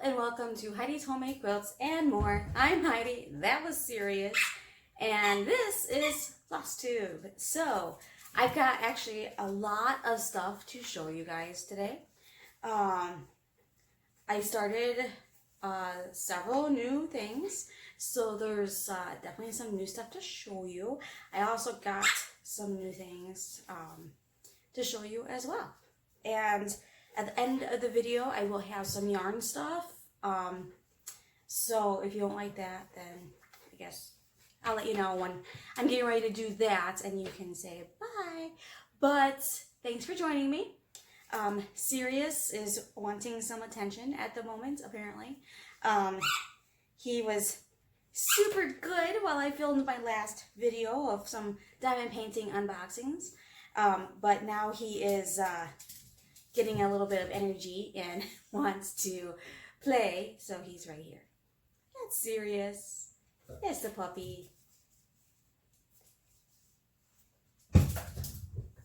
and welcome to Heidi's Homemade Quilts and More. I'm Heidi, that was serious, and this is Flosstube. So, I've got actually a lot of stuff to show you guys today. I started several new things, so there's definitely some new stuff to show you. I also got some new things to show you as well. And at the end of the video, I will have some yarn stuff. So if you don't like that, then I guess I'll let you know when I'm getting ready to do that and you can say bye. But thanks for joining me. Sirius is wanting some attention at the moment, apparently. He was super good while I filmed my last video of some diamond painting unboxings. But now he is getting a little bit of energy and wants to play, so he's right here. That's Sirius. It's the puppy.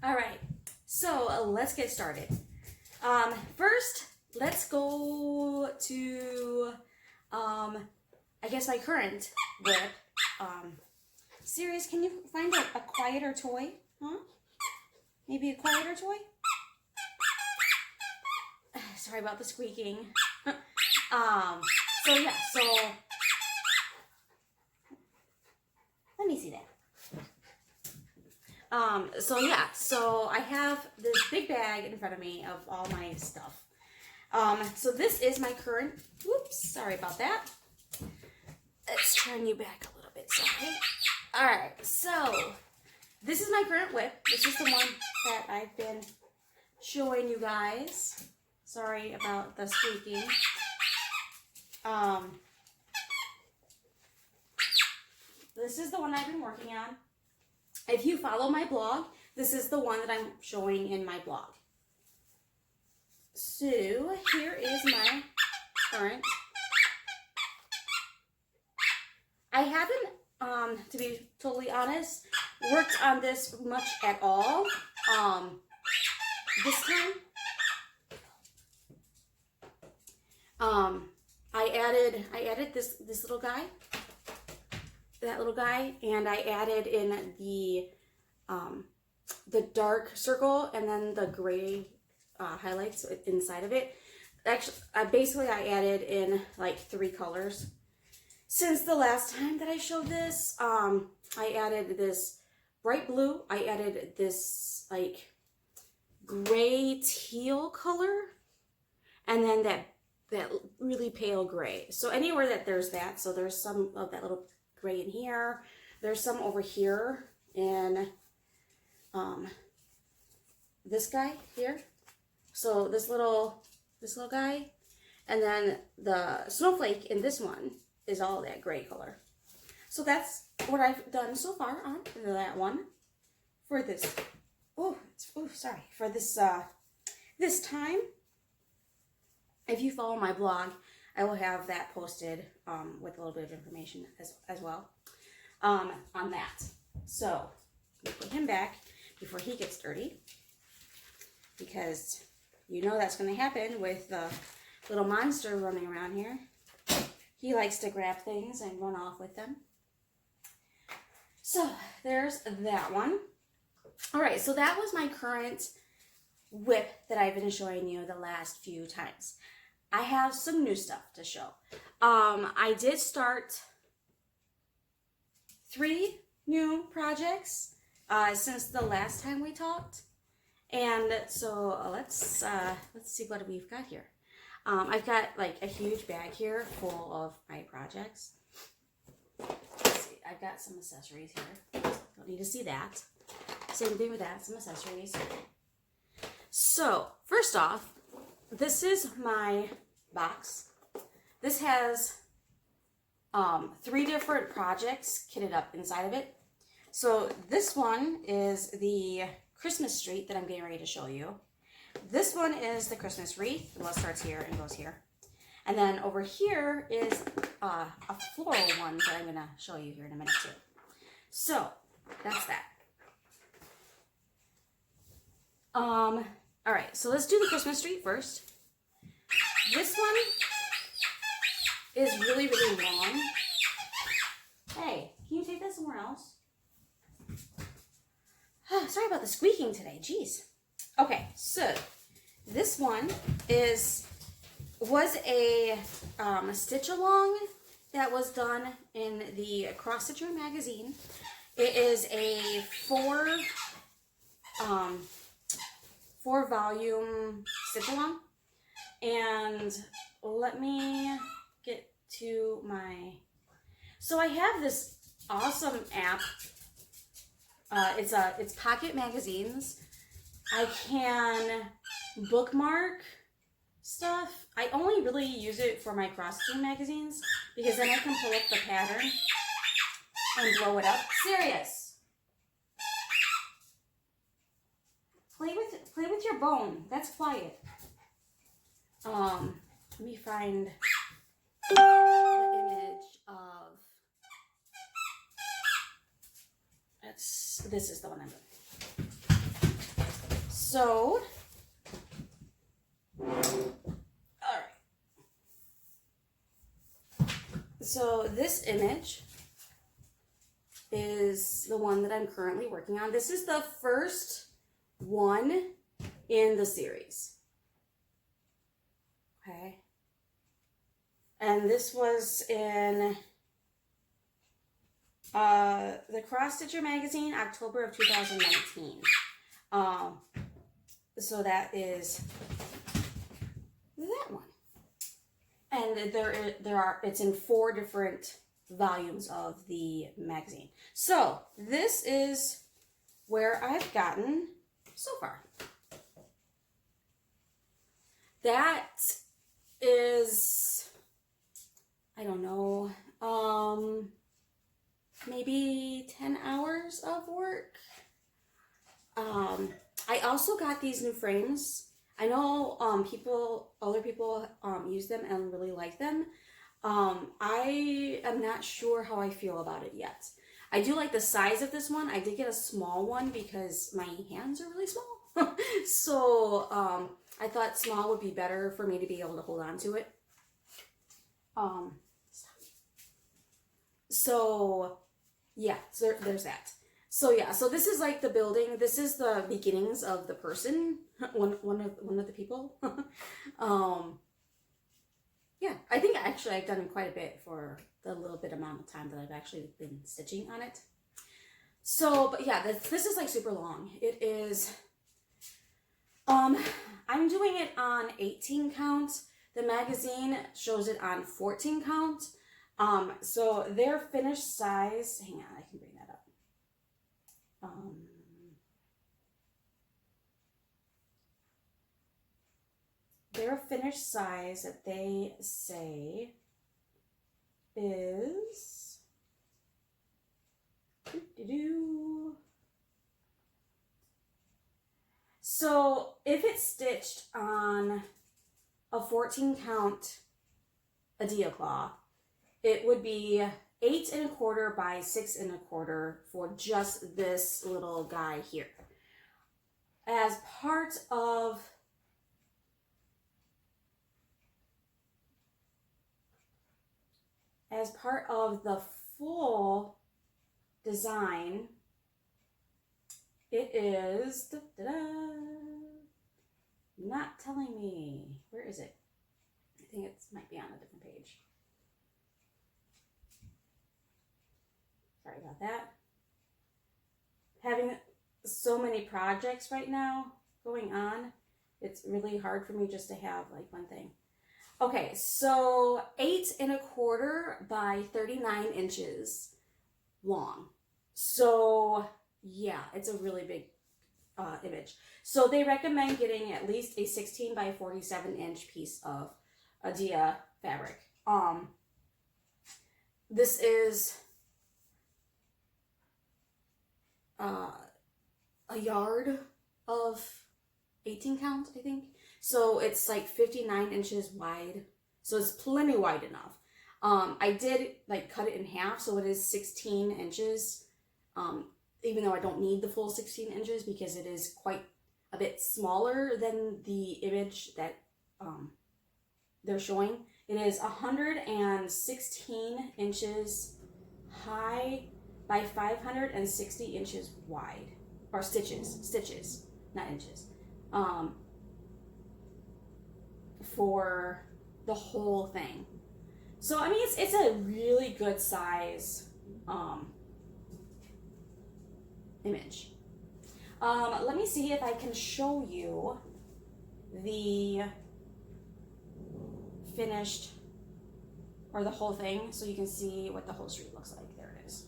Alright, so let's get started. First, let's go to, I guess my current whip. Sirius, can you find a quieter toy? Huh? Maybe a quieter toy? Sorry about the squeaking. So yeah, so let me see that. So I have this big bag in front of me of all my stuff. So this is my current, whoops, sorry about that. Let's turn you back a little bit, sorry. Alright, so this is my current whip. This is the one that I've been showing you guys. Sorry about the squeaking. This is the one I've been working on. If you follow my blog, this is the one that I'm showing in my blog. So here is my current. I haven't, to be totally honest, worked on this much at all. This time, I added this little guy, that little guy, and I added in the dark circle and then the gray highlights inside of it. Actually, basically I added in like 3 colors. Since the last time that I showed this, I added this bright blue, I added this like gray teal color, and then that really pale gray. So anywhere that there's that, so there's some of that little gray in here, there's some over here in this guy here, so this little guy, and then the snowflake in this one is all that gray color. So that's what I've done so far on that one for this. For this this time. If you follow my blog, I will have that posted with a little bit of information as well on that. So, let me put him back before he gets dirty, because you know that's going to happen with the little monster running around here. He likes to grab things and run off with them. So, there's that one. Alright, so that was my current whip that I've been showing you the last few times. I have some new stuff to show. I did start 3 new projects since the last time we talked, and so let's see what we've got here. I've got like a huge bag here full of my projects. Let's see, I've got some accessories here. Don't need to see that. Same thing with that, some accessories. So first off, this is my box. This has 3 different projects kitted up inside of it. So this one is the Christmas tree that I'm getting ready to show you. This one is the Christmas wreath. Well, it starts here and goes here. And then over here is a floral one that I'm going to show you here in a minute too. So that's that. Alright, so let's do the Christmas tree first. This one is really, really long. Hey, can you take that somewhere else? Oh, sorry about the squeaking today. Jeez. Okay, so this one was a stitch along that was done in the Cross Stitcher magazine. It is a four volume stitch along, and let me get to my. So I have this awesome app. It's Pocket Magazines. I can bookmark stuff. I only really use it for my cross-stitching magazines because then I can pull up the pattern and blow it up. Serious. Play with your bone. That's quiet. Let me find the image of. This is the one I'm doing. So, all right. So this image is the one that I'm currently working on. This is the first one in the series. Okay. And this was in the Cross Stitcher magazine, October of 2019. So that is that one. And it's in 4 different volumes of the magazine. So this is where I've gotten so far. That is, I don't know, maybe 10 hours of work. I also got these new frames. I know other people use them and really like them. I am not sure how I feel about it yet. I do like the size of this one. I did get a small one because my hands are really small. So I thought small would be better for me to be able to hold on to it. So yeah, so there's that. So yeah, so this is like the building. This is the beginnings of the person, one of the people. Yeah, I think actually I've done quite a bit for the little bit amount of time that I've actually been stitching on it. So, but yeah, this is like super long. It is, I'm doing it on 18 count. The magazine shows it on 14 count. So their finished size, hang on, I can bring that up. Their finished size that they say is so if it's stitched on a 14 count Adia cloth, it would be 8 1/4 by 6 1/4 for just this little guy here. As part of the full design, it is not telling me. Where is it? I think it might be on a different page. Sorry about that. Having so many projects right now going on, it's really hard for me just to have like one thing. Okay, so 8 1/4 by 39 inches long. So yeah, it's a really big image. So they recommend getting at least a 16 by 47 inch piece of Adia fabric. This is a yard of 18 count, I think. So it's like 59 inches wide. So it's plenty wide enough. I did like cut it in half, so it is 16 inches. Even though I don't need the full 16 inches because it is quite a bit smaller than the image that they're showing. It is 116 inches high by 560 inches wide, or stitches, not inches, for the whole thing. So I mean, it's a really good size image. Let me see if I can show you the finished, or the whole thing, so you can see what the whole street looks like. There it is.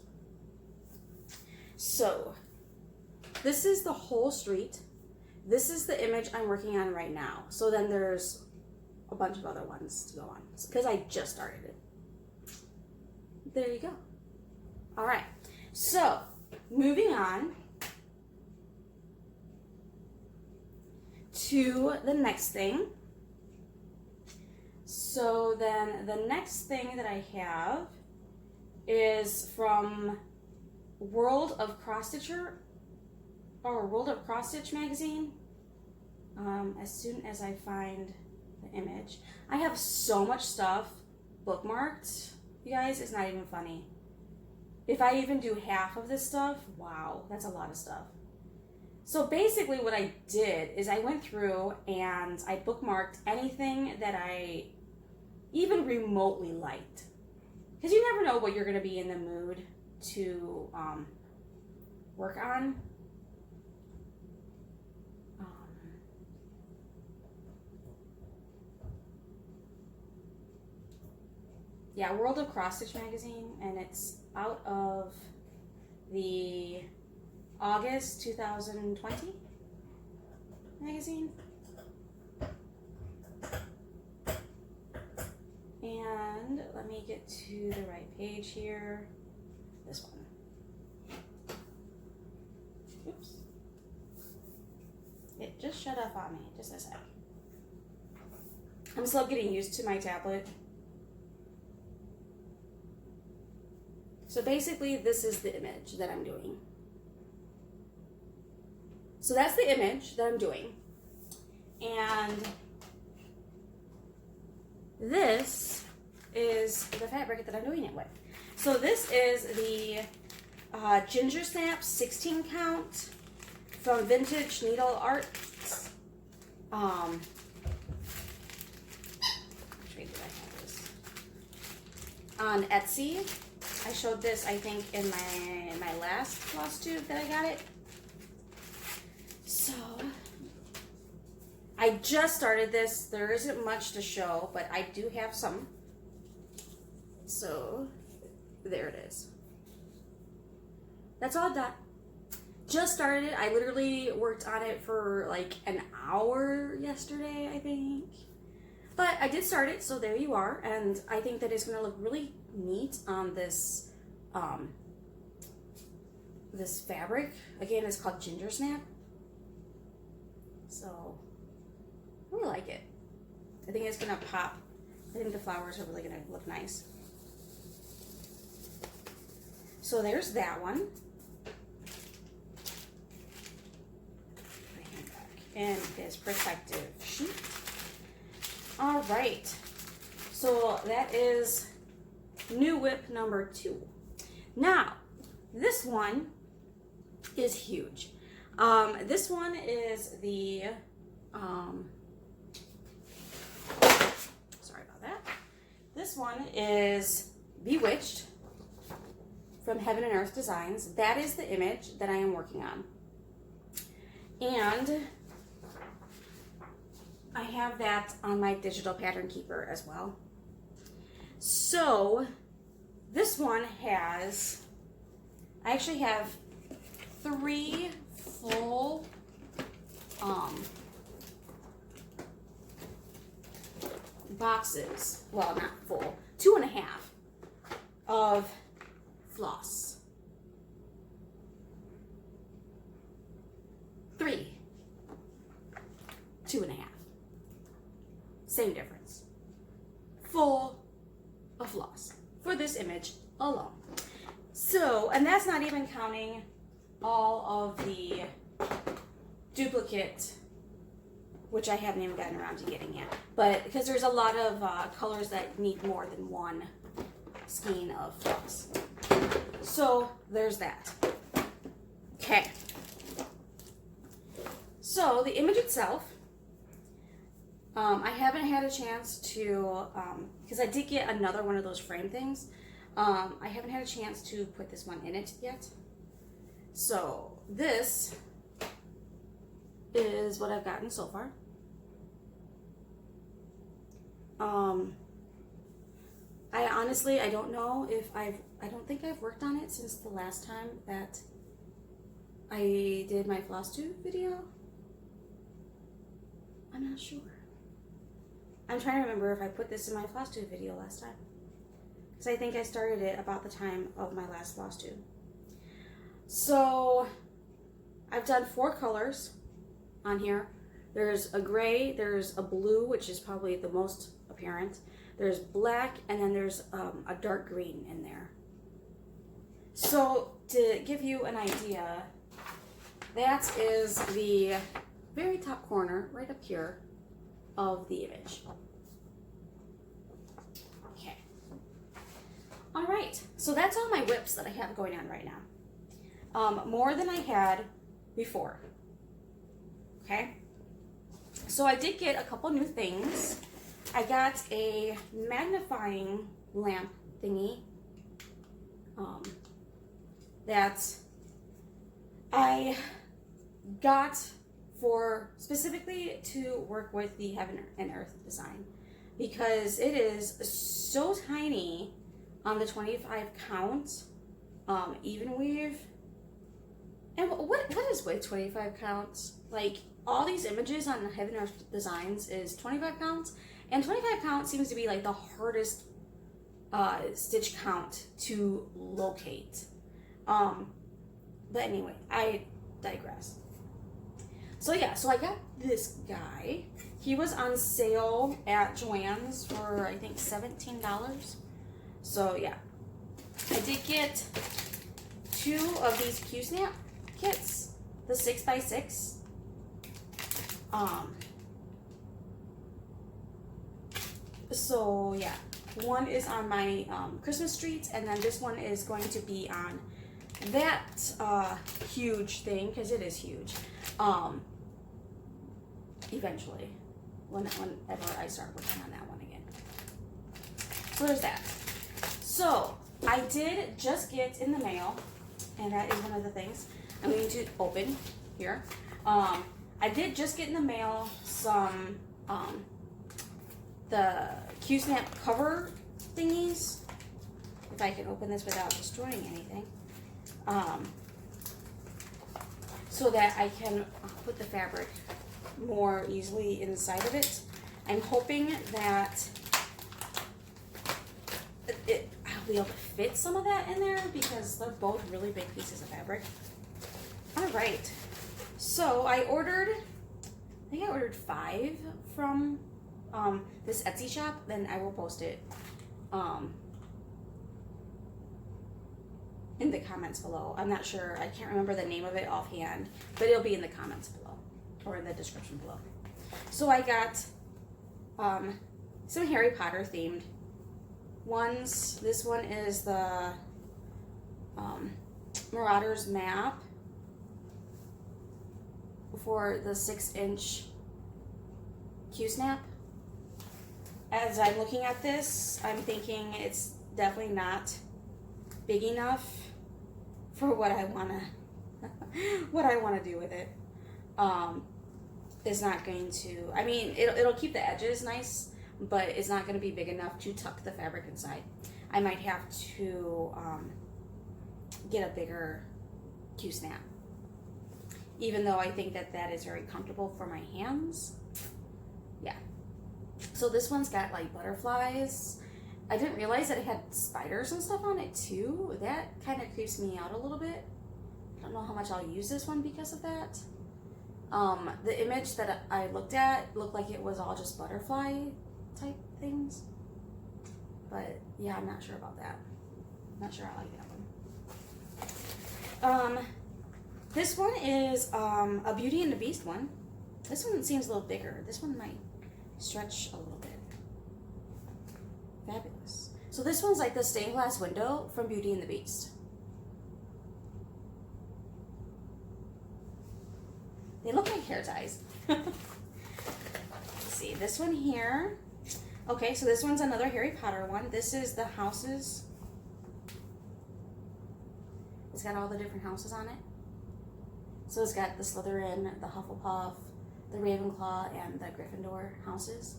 So this is the whole street. This is the image I'm working on right now. So then there's a bunch of other ones to go on because I just started it. There you go. All right, so moving on to the next thing. So then the next thing that I have is from World of Cross Stitcher, or World of Cross Stitch magazine. As soon as I find the image, I have so much stuff bookmarked, you guys, it's not even funny. If I even do half of this stuff, wow, that's a lot of stuff. So basically what I did is I went through and I bookmarked anything that I even remotely liked, because you never know what you're going to be in the mood to work on. Yeah, World of Cross Stitch magazine, and it's out of the August 2020 magazine. And let me get to the right page here. This one. Oops. It just shut up on me. Just a sec. I'm still getting used to my tablet. So basically, this is the image that I'm doing. So that's the image that I'm doing. And this is the fabric that I'm doing it with. So this is the Ginger Snap 16 count from Vintage Needle Arts. Which way did I have this? On Etsy. I showed this, I think, in my last Flosstube that I got it. So I just started this. There isn't much to show, but I do have some. So there it is. That's all done. Just started it. I literally worked on it for like an hour yesterday, I think. But I did start it, so there you are. And I think that it's going to look really neat on this this fabric. Again, it's called Ginger Snap. So I really like it. I think it's going to pop. I think the flowers are really going to look nice. So there's that one. And this protective sheet. All right, so that is new whip number 2. Now, this one is huge. This one is the, sorry about that. This one is Bewitched from Heaven and Earth Designs. That is the image that I am working on. And I have that on my digital pattern keeper as well. So this one has, I actually have 3 full boxes, well, not full, 2.5 of floss. 3, 2.5. Same difference. Full of floss for this image alone. So, and that's not even counting all of the duplicate which I haven't even gotten around to getting yet. But because there's a lot of colors that need more than one skein of floss. So there's that. Okay. So the image itself, I haven't had a chance to, because I did get another one of those frame things. I haven't had a chance to put this one in it yet. So this is what I've gotten so far. I honestly, I don't know if I don't think I've worked on it since the last time that I did my Flosstube video. I'm not sure. I'm trying to remember if I put this in my Flosstube video last time. Because I think I started it about the time of my last Flosstube. So, I've done 4 colors on here. There's a gray, there's a blue, which is probably the most apparent. There's black, and then there's a dark green in there. So, to give you an idea, that is the very top corner, right up here, of the image. Okay. All right, so that's all my whips that I have going on right now. More than I had before. Okay. So I did get a couple new things. I got a magnifying lamp thingy that I got for specifically to work with the Heaven and Earth design, because it is so tiny on the 25 count even weave. And what is with 25 counts? Like, all these images on Heaven and Earth designs is 25 counts, and 25 count seems to be like the hardest stitch count to locate. But anyway, I digress. So yeah, so I got this guy. He was on sale at Joann's for, I think, $17. So yeah, I did get 2 of these Q-snap kits, the 6x6. So yeah, one is on my Christmas treats, and then this one is going to be on that huge thing, because it is huge. Eventually, whenever I start working on that one again. So there's that. So I did just get in the mail, and that is one of the things I'm going to open here. I did just get in the mail some the Q-snap cover thingies. If I can open this without destroying anything. So that I can put the fabric more easily inside of it. I'm hoping that I'll be able to fit some of that in there, because they're both really big pieces of fabric. Alright, so I think I ordered 5 from this Etsy shop. Then I will post it in the comments below. I'm not sure, I can't remember the name of it offhand, but it'll be in the comments below, or in the description below. So I got some Harry Potter themed ones. This one is the Marauders map for the 6-inch Q-snap. As I'm looking at this, I'm thinking it's definitely not big enough for what I wanna do with it. It's not going to, I mean, it'll keep the edges nice, but it's not going to be big enough to tuck the fabric inside. I might have to get a bigger Q-snap, even though I think that is very comfortable for my hands. Yeah. So this one's got like butterflies. I didn't realize that it had spiders and stuff on it too. That kind of creeps me out a little bit. I don't know how much I'll use this one because of that. The image that I looked at looked like it was all just butterfly type things. But yeah, I'm not sure about that. I'm not sure I like that one. This one is a Beauty and the Beast one. This one seems a little bigger. This one might stretch a little bit. Fabulous. So this one's like the stained glass window from Beauty and the Beast. They look like hair ties. Let's see, this one here. Okay, so this one's another Harry Potter one. This is the houses. It's got all the different houses on it. So it's got the Slytherin, the Hufflepuff, the Ravenclaw, and the Gryffindor houses.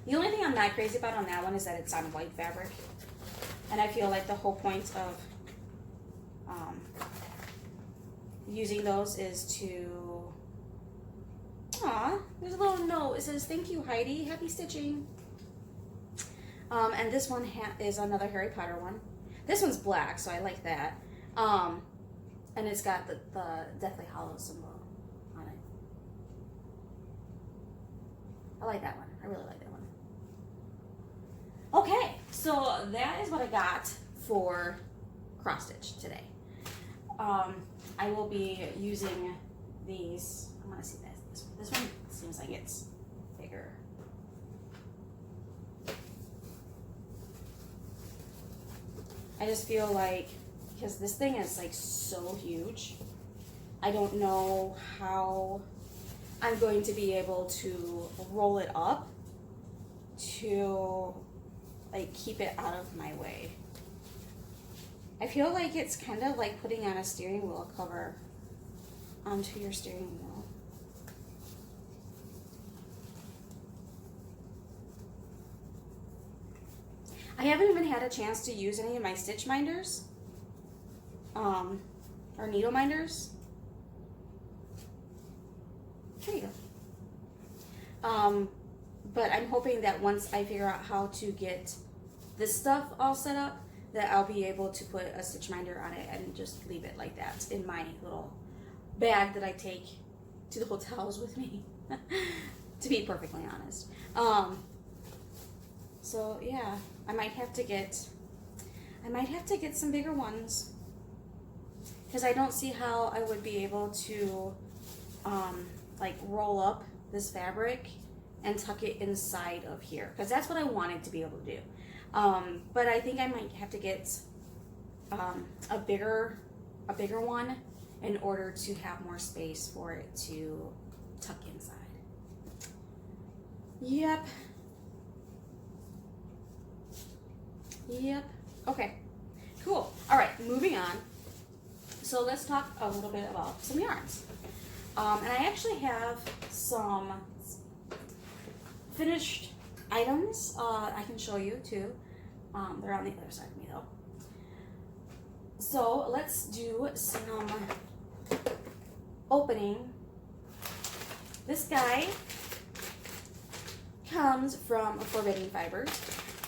The only thing I'm not crazy about on that one is that it's on white fabric. And I feel like the whole point of using those is to... Aw, there's a little note. It says, "Thank you, Heidi. Happy stitching." And this one is another Harry Potter one. This one's black, so I like that. And it's got the Deathly Hallows symbol on it. I like that one. I really like that one. Okay, so that is what I got for cross stitch today. I will be using these. I want to see this one. This one seems like it's bigger. I just feel like, because this thing is like so huge, I don't know how I'm going to be able to roll it up to like keep it out of my way. I feel like it's kind of like putting on a steering wheel cover onto your steering wheel. I haven't even had a chance to use any of my stitch minders, or needle minders. There you go. But I'm hoping that once I figure out how to get this stuff all set up, that I'll be able to put a stitch minder on it and just leave it like that in my little bag that I take to the hotels with me, to be perfectly honest. So yeah, I might have to get some bigger ones, because I don't see how I would be able to like roll up this fabric and tuck it inside of here, because that's what I wanted to be able to do. But I think I might have to get a bigger one in order to have more space for it to tuck inside. Yep. Okay, cool. All right, moving on. So let's talk a little bit about some yarns. And I actually have some finished items I can show you too. They're on the other side of me though. So let's do some opening. This guy comes from Forbidden Fibers.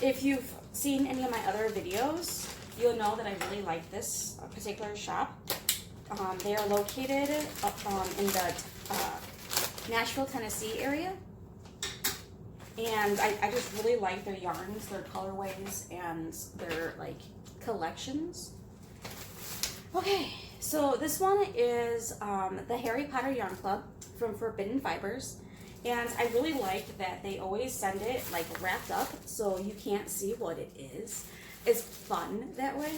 If you've seen any of my other videos, you'll know that I really like this particular shop. They are located in the Nashville, Tennessee area. And I just really like their yarns, their colorways, and their like collections. Okay, so this one is the Harry Potter Yarn Club from Forbidden Fibers. And I really like that they always send it like wrapped up so you can't see what it is. It's fun that way.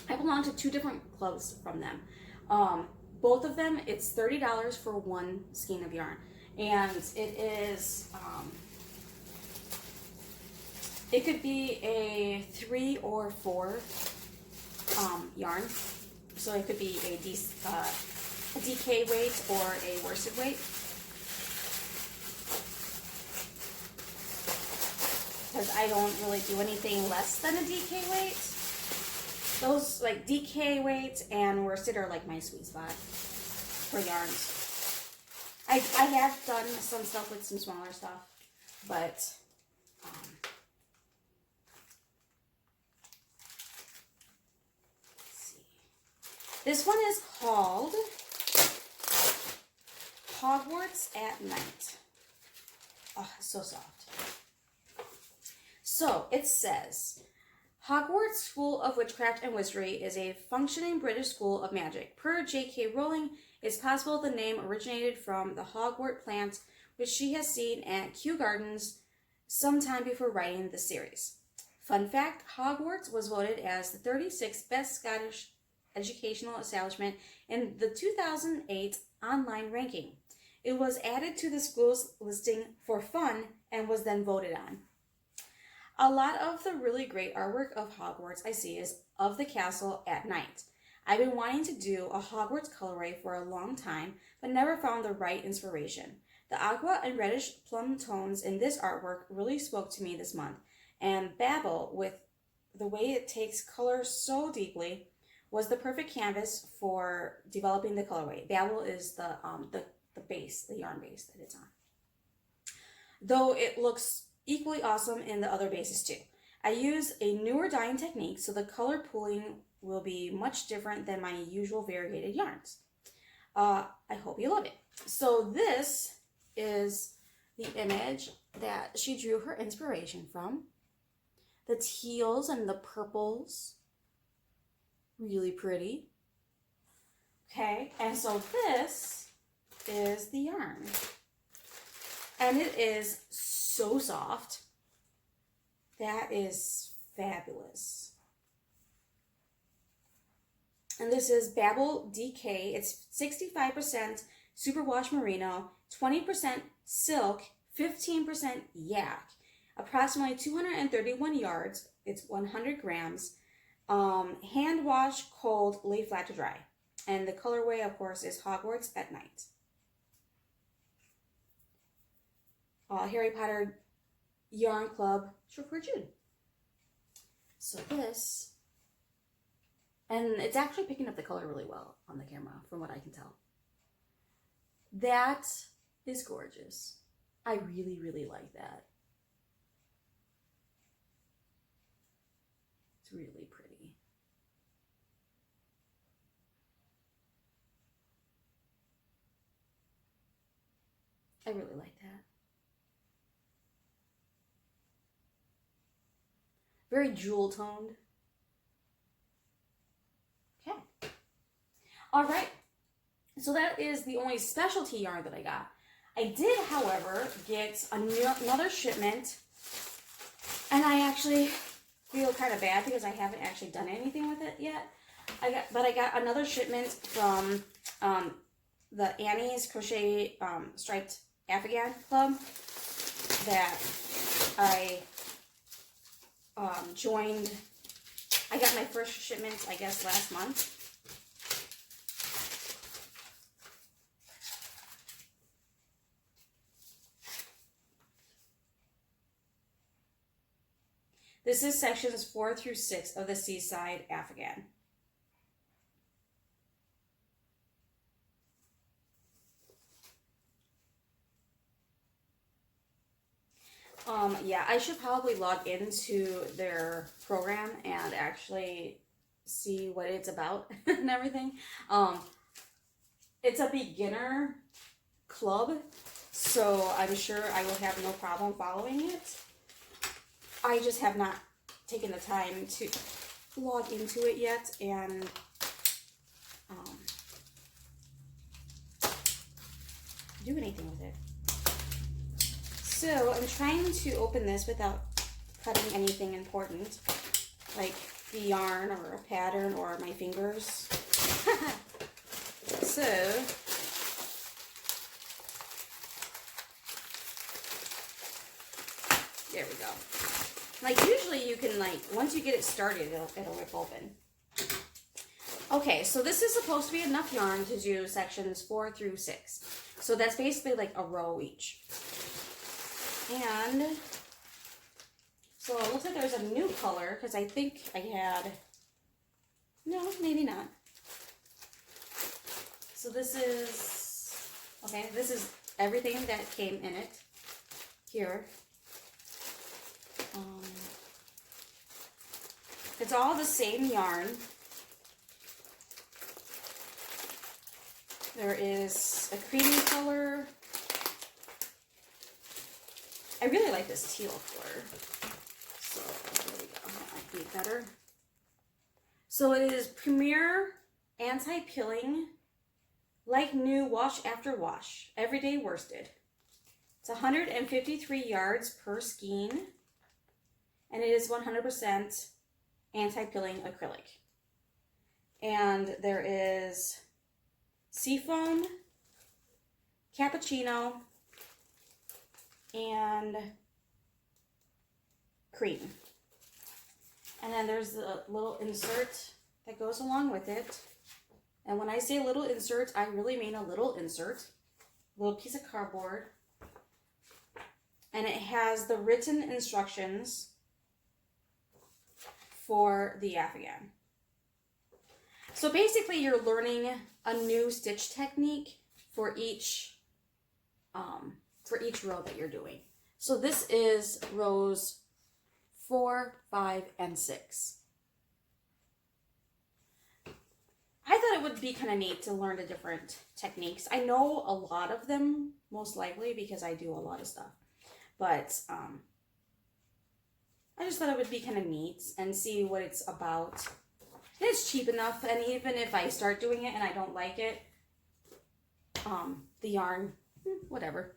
I belong to 2 different clubs from them. Both of them, it's $30 for one skein of yarn. And it is, it could be a 3 or 4 yarn. So it could be a DK weight or a worsted weight. Because I don't really do anything less than a DK weight. Those like DK weight and worsted are like my sweet spot for yarns. I have done some stuff with some smaller stuff, but let's see. This one is called Hogwarts at Night. Oh, it's so soft. So it says, Hogwarts School of Witchcraft and Wizardry is a functioning British school of magic. Per J.K. Rowling, it's possible the name originated from the Hogwart plant, which she has seen at Kew Gardens sometime before writing the series. Fun fact, Hogwarts was voted as the 36th best Scottish educational establishment in the 2008 online ranking. It was added to the school's listing for fun and was then voted on. A lot of the really great artwork of Hogwarts I see is of the castle at night. I've been wanting to do a Hogwarts colorway for a long time, but never found the right inspiration. The aqua and reddish plum tones in this artwork really spoke to me this month, and Babel, with the way it takes color so deeply, was the perfect canvas for developing the colorway. Babel is the base, the yarn base that it's on. Though it looks equally awesome in the other bases too. I use a newer dyeing technique, so the color pooling will be much different than my usual variegated yarns. I hope you love it. So this is the image that she drew her inspiration from. The teals and the purples. Really pretty. Okay, and so this is the yarn. And it is so soft. That is fabulous. And this is Babel DK. It's 65% superwash merino, 20% silk, 15% yak. Approximately 231 yards. It's 100 grams. Hand wash, cold, lay flat to dry. And the colorway, of course, is Hogwarts at night. Harry Potter Yarn Club, short for June. So this, and it's actually picking up the color really well on the camera, from what I can tell. That is gorgeous. I really, really like that. It's really pretty. I really like that. Very jewel toned. Okay. All right. So that is the only specialty yarn that I got. I did, however, get another shipment, and I actually feel kind of bad because I haven't actually done anything with it yet. I got another shipment from the Annie's Crochet Striped Afghan Club that I joined. I got my first shipment, I guess, last month. This is sections 4 through 6 of the Seaside Afghan. Yeah, I should probably log into their program and actually see what it's about and everything. It's a beginner club, so I'm sure I will have no problem following it. I just have not taken the time to log into it yet and do anything with it. So I'm trying to open this without cutting anything important, like the yarn or a pattern or my fingers. So there we go. Like usually you can, like, once you get it started, it'll rip open. Okay, so this is supposed to be enough yarn to do sections 4 through 6. So that's basically like a row each. And so it looks like there's a new color, because I think I had, no, maybe not. So this is, okay, this is everything that came in it here. It's all the same yarn. There is a creamy color. I really like this teal color. So there we go. be better. So it is Premier Anti-Pilling, like new wash after wash, everyday worsted. It's 153 yards per skein, and it is 100% anti-pilling acrylic. And there is seafoam, cappuccino, and cream. And then there's the little insert that goes along with it. And when I say little insert, I really mean a little insert. A little piece of cardboard. And it has the written instructions for the Afghan. So basically you're learning a new stitch technique for each row that you're doing. So this is rows 4, 5, and 6. I thought it would be kind of neat to learn the different techniques. I know a lot of them, most likely, because I do a lot of stuff. But I just thought it would be kind of neat and see what it's about. And it's cheap enough, and even if I start doing it and I don't like it, the yarn, whatever.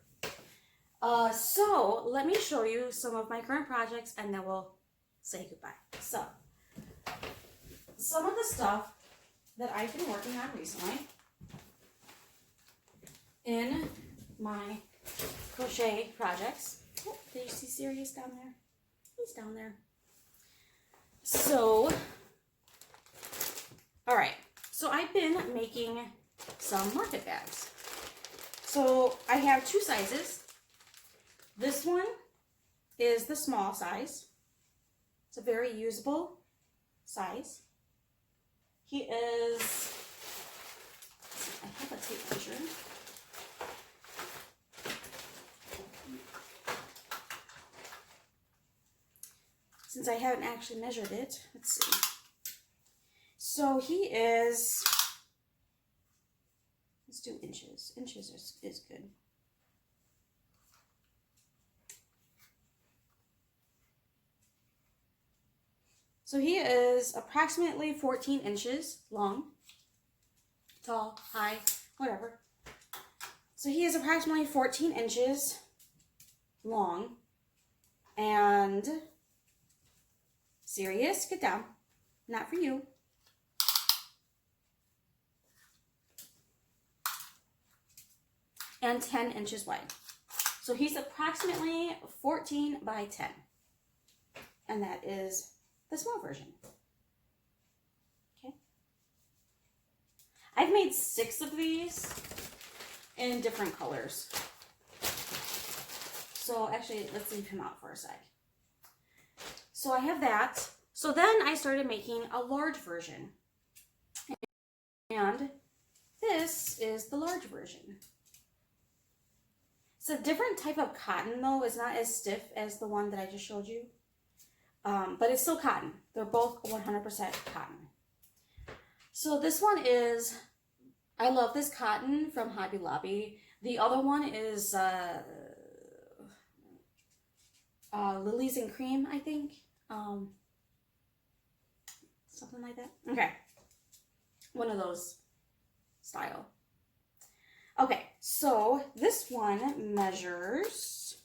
So let me show you some of my current projects, and then we'll say goodbye. So, some of the stuff that I've been working on recently in my crochet projects. Oh, did you see Sirius down there? He's down there. So, all right. So I've been making some market bags. So I have 2 sizes. This one is the small size. It's a very usable size. He is, I have a tape measure. Since I haven't actually measured it, let's see. So he is, let's do inches. Inches is good. So he is approximately 14 inches long, tall, high, whatever. So he is approximately 14 inches long. And Sirius, get down. Not for you. And 10 inches wide. So he's approximately 14 by 10. And that is the small version. Okay. I've made 6 of these in different colors. So actually, let's leave him out for a sec. So I have that. So then I started making a large version. And this is the large version. It's a different type of cotton though. It's not as stiff as the one that I just showed you. But it's still cotton. They're both 100% cotton. So this one is, I love this cotton from Hobby Lobby. The other one is Lilies and Cream, I think. Something like that. Okay. One of those style. Okay, so this one measures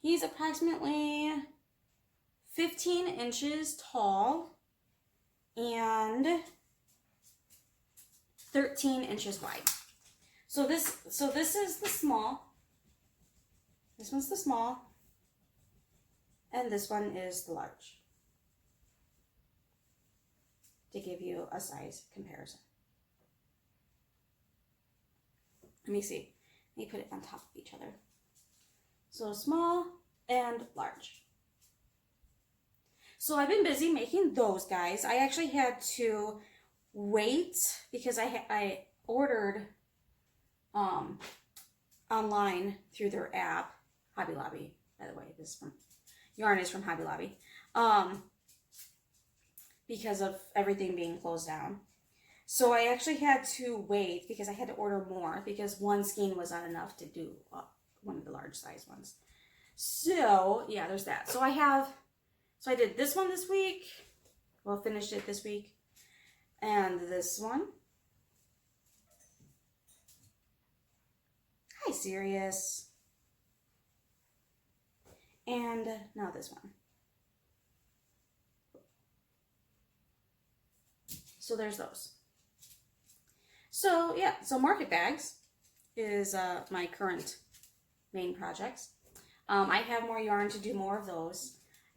he's approximately 15 inches tall and 13 inches wide. So this is the small. This one's the small. And this one is the large. To give you a size comparison. Let me see. Let me put it on top of each other. So small and large. So I've been busy making those guys. I actually had to wait because I ordered online through their app, Hobby Lobby, by the way. This one, yarn is from Hobby Lobby, because of everything being closed down. So I actually had to wait because I had to order more because one skein was not enough to do one of the large size ones. So yeah, there's that. So I did this one this week. Well, finished it this week. And this one. Hi, Sirius. And now this one. So there's those. So yeah, so market bags is my current main projects. I have more yarn to do more of those.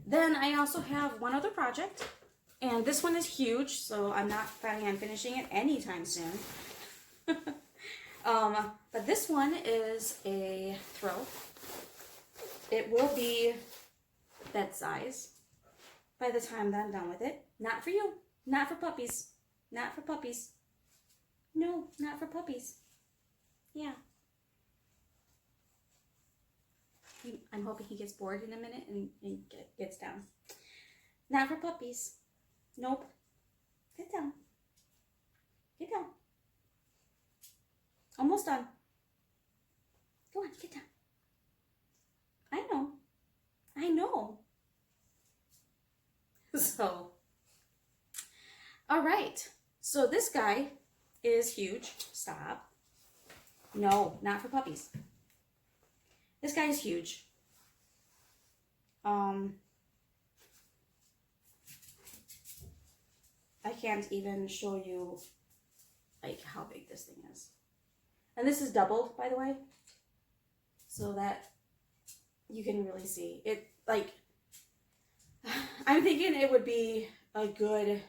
Then I also have one other project, and this one is huge, so I'm not planning on finishing it anytime soon. But this one is a throw. It will be bed size by the time that I'm done with it. Not for you. Not for puppies. Not for puppies. No, not for puppies. Yeah. I'm hoping he gets bored in a minute and gets down. Not for puppies. Nope. Get down. Get down. Almost done. Go on, get down. I know. I know. So, all right. So this guy is huge. Stop. No, not for puppies. This guy is huge. I can't even show you like how big this thing is. And this is doubled, by the way, so that you can really see it. Like, I'm thinking it would be a good,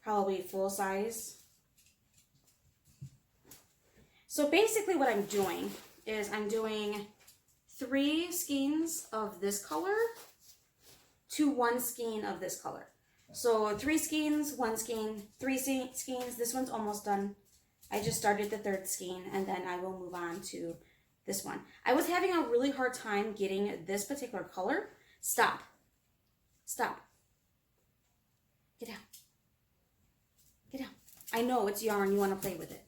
probably full size. So basically what I'm doing is I'm doing 3 skeins of this color to 1 skein of this color. So 3 skeins, 1 skein, 3 skeins. This one's almost done. I just started the 3rd skein, and then I will move on to this one. I was having a really hard time getting this particular color. Stop. Stop. Get out. Get out. I know it's yarn. You want to play with it.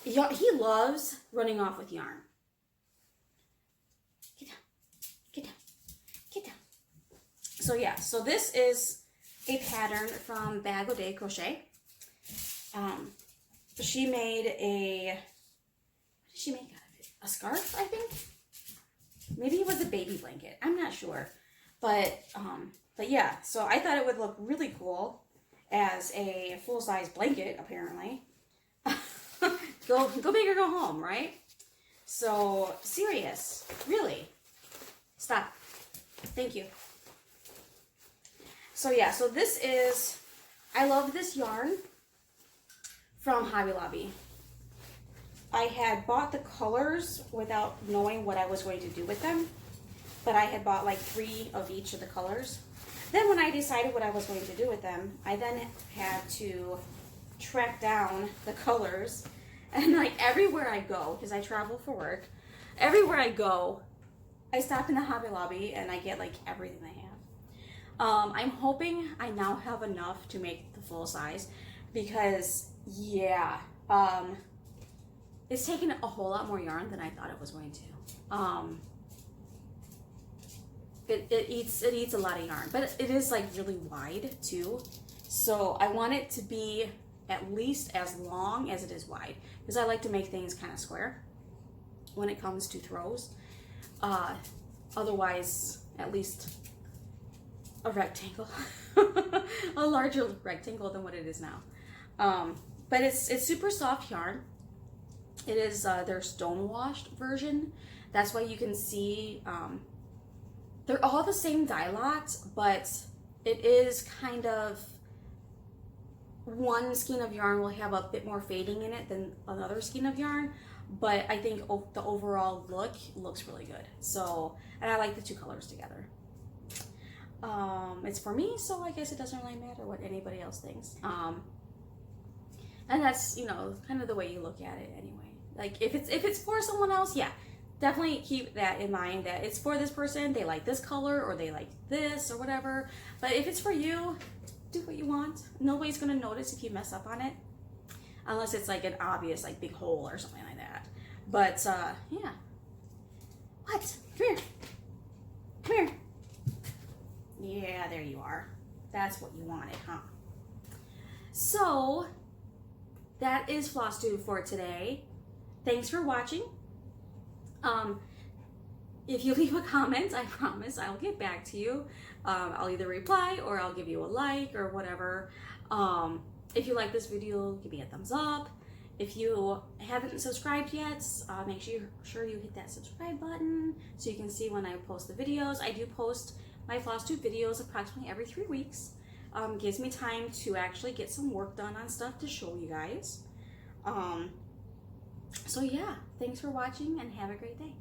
He loves running off with yarn. Get down. Get down. Get down. So yeah, so this is a pattern from Bag O' Day Crochet. She made a, what did she make out of it? A scarf, I think? Maybe it was a baby blanket. I'm not sure. But yeah, so I thought it would look really cool as a full-size blanket, apparently. Go big or go home, right? So, serious. Really. Stop. Thank you. So yeah, so this is, I love this yarn from Hobby Lobby. I had bought the colors without knowing what I was going to do with them, but I had bought like 3 of each of the colors. Then when I decided what I was going to do with them, I then had to track down the colors, and like everywhere I go, because I travel for work, everywhere I go, I stop in the Hobby Lobby and I get like everything they have. I'm hoping I now have enough to make the full size, because yeah, it's taken a whole lot more yarn than I thought it was going to. It eats a lot of yarn, but it is like really wide too. So I want it to be at least as long as it is wide, because I like to make things kind of square when it comes to throws. Otherwise, at least a rectangle, a larger rectangle than what it is now. But it's super soft yarn. It is their stone washed version. That's why you can see they're all the same dye lot, but it is kind of, one skein of yarn will have a bit more fading in it than another skein of yarn, but I think the overall look looks really good. So, and I like the 2 colors together. It's for me, so I guess it doesn't really matter what anybody else thinks. And that's, you know, kind of the way you look at it anyway. Like if it's for someone else, yeah, definitely keep that in mind, that it's for this person, they like this color or they like this or whatever. But if it's for you, do what you want. Nobody's gonna notice if you mess up on it. unless it's like an obvious like big hole or something like that. But yeah. What? Come here. Come here. Yeah, there you are. That's what you wanted, huh? So that is Flosstube for today. Thanks for watching. If you leave a comment, I promise I'll get back to you. I'll either reply or I'll give you a like or whatever. If you like this video, give me a thumbs up. If you haven't subscribed yet, make sure you hit that subscribe button so you can see when I post the videos. I do post my Flosstube videos approximately every 3 weeks. Gives me time to actually get some work done on stuff to show you guys. So yeah, thanks for watching and have a great day.